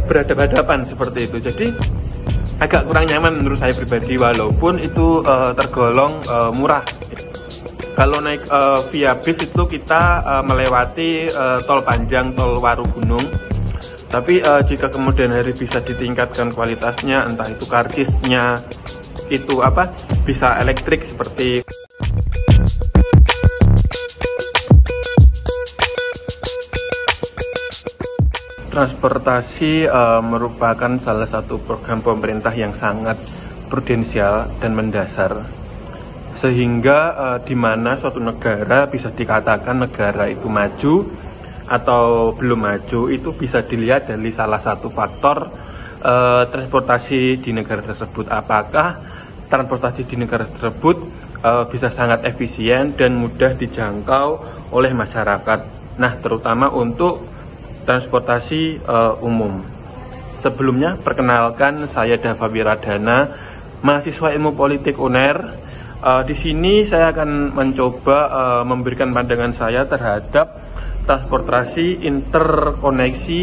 berhadapan-hadapan seperti itu. Jadi agak kurang nyaman menurut saya pribadi, walaupun itu tergolong murah. Kalau naik via bis itu kita melewati tol panjang, tol Warugunung. Tapi jika kemudian hari bisa ditingkatkan kualitasnya, entah itu karcisnya itu bisa elektrik seperti transportasi merupakan salah satu program pemerintah yang sangat prudensial dan mendasar, sehingga di mana suatu negara bisa dikatakan negara itu maju atau belum maju itu bisa dilihat dari salah satu faktor transportasi di negara tersebut. Apakah transportasi di negara tersebut bisa sangat efisien dan mudah dijangkau oleh masyarakat. Nah, terutama untuk transportasi umum. Sebelumnya, perkenalkan, saya Dava Wiradana, mahasiswa ilmu politik UNER. Di sini saya akan mencoba memberikan pandangan saya terhadap transportasi interkoneksi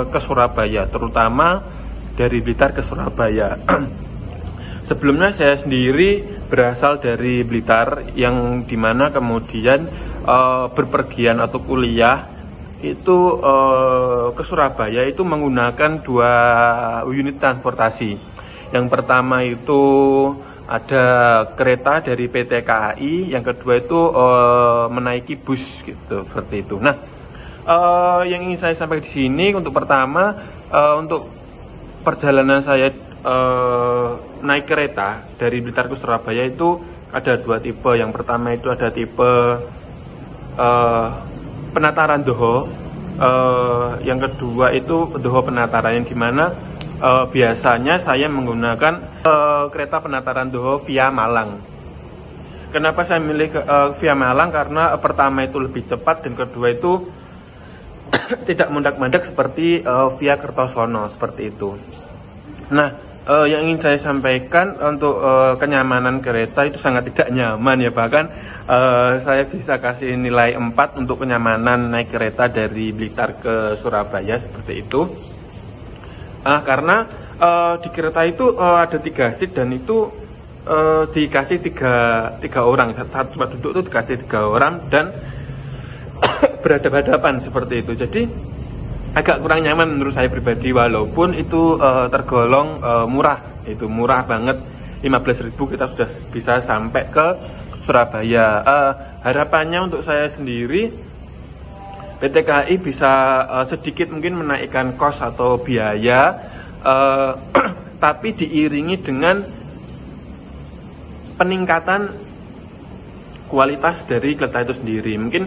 ke Surabaya, terutama dari Blitar ke Surabaya. Sebelumnya saya sendiri berasal dari Blitar, yang dimana kemudian berpergian atau kuliah itu ke Surabaya itu menggunakan 2 unit transportasi. Yang pertama itu ada kereta dari PT KAI, yang kedua itu menaiki bus gitu, seperti itu. Nah, yang ingin saya sampaikan di sini untuk pertama, untuk perjalanan saya naik kereta dari Blitar ke Surabaya itu ada 2 tipe. Yang pertama itu ada tipe Penataran Doho, yang kedua itu Doho Penataran, yang dimana biasanya saya menggunakan kereta Penataran Doho via Malang. Kenapa saya milih via Malang? Karena pertama itu lebih cepat, dan kedua itu tidak mundak-mandak seperti via Kertosono, seperti itu. Nah, yang ingin saya sampaikan untuk kenyamanan kereta itu sangat tidak nyaman ya, bahkan saya bisa kasih nilai 4 untuk kenyamanan naik kereta dari Blitar ke Surabaya, seperti itu. Karena di kereta itu ada 3 seat, dan itu dikasih tiga orang, satu tempat duduk itu dikasih 3 orang, dan berhadapan-hadapan seperti itu. Jadi agak kurang nyaman menurut saya pribadi, walaupun itu tergolong murah. Itu murah banget, 15.000 kita sudah bisa sampai ke Surabaya. Harapannya untuk saya sendiri, PT KAI bisa sedikit mungkin menaikkan kos atau biaya, tapi diiringi dengan peningkatan kualitas dari kereta itu sendiri. Mungkin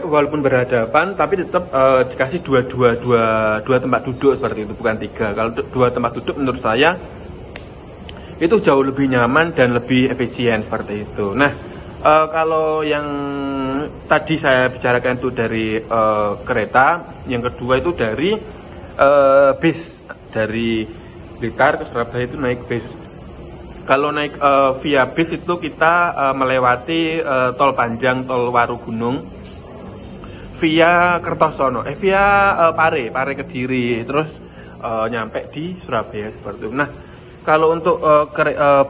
walaupun berhadapan, tapi tetap dikasih dua tempat duduk seperti itu, bukan 3. Kalau 2 tempat duduk menurut saya itu jauh lebih nyaman dan lebih efisien, seperti itu. Nah, kalau yang tadi saya bicarakan itu dari kereta, yang kedua itu dari bis. Dari Blitar ke Surabaya itu naik bis. Kalau naik via bis itu kita melewati tol panjang, tol Warugunung, via Kertosono, via Pare Kediri, terus nyampe di Surabaya, seperti itu. Nah, kalau untuk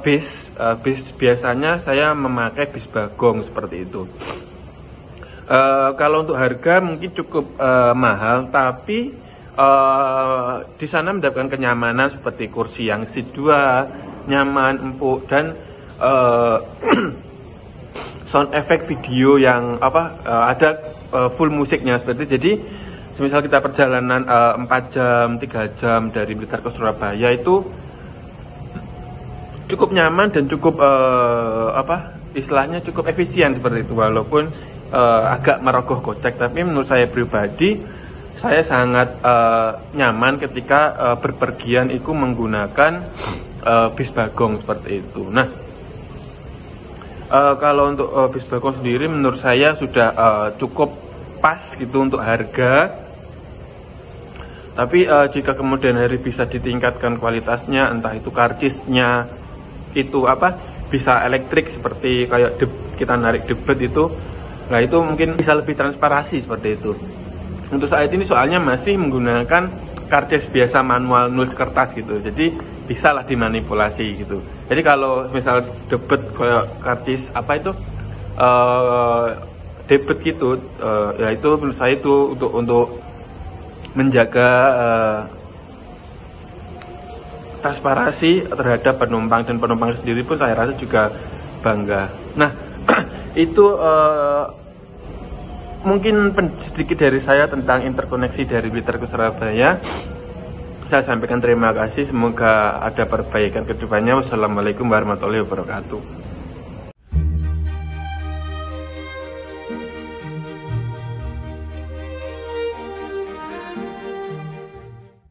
bis biasanya saya memakai bis Bagong, seperti itu. Kalau untuk harga mungkin cukup mahal, tapi di sana mendapatkan kenyamanan seperti kursi yang seat 2, nyaman, empuk, dan sound effect video yang ada full musiknya, seperti itu. Jadi misal kita perjalanan 4 jam, 3 jam dari Blitar ke Surabaya itu cukup nyaman dan cukup istilahnya cukup efisien, seperti itu. Walaupun agak merogoh kocek, tapi menurut saya pribadi saya sangat nyaman ketika berpergian itu menggunakan bis Bagong, seperti itu. Nah, kalau untuk bis Bagong sendiri menurut saya sudah cukup pas gitu untuk harga. Tapi jika kemudian hari bisa ditingkatkan kualitasnya, entah itu karcisnya itu bisa elektrik seperti kayak kita narik debet itu, nah itu mungkin bisa lebih transparansi, seperti itu. Untuk saat ini soalnya masih menggunakan karcis biasa manual nulis kertas gitu. Jadi bisa lah dimanipulasi gitu. Jadi kalau misal debit kayak karcis apa itu debit gitu, ya itu menurut saya itu untuk menjaga transparansi terhadap penumpang, dan penumpang sendiri pun saya rasa juga bangga. Nah, itu mungkin sedikit dari saya tentang interkoneksi dari Blitar ke Surabaya. Saya sampaikan terima kasih, semoga ada perbaikan ke depannya. Wassalamualaikum warahmatullahi wabarakatuh.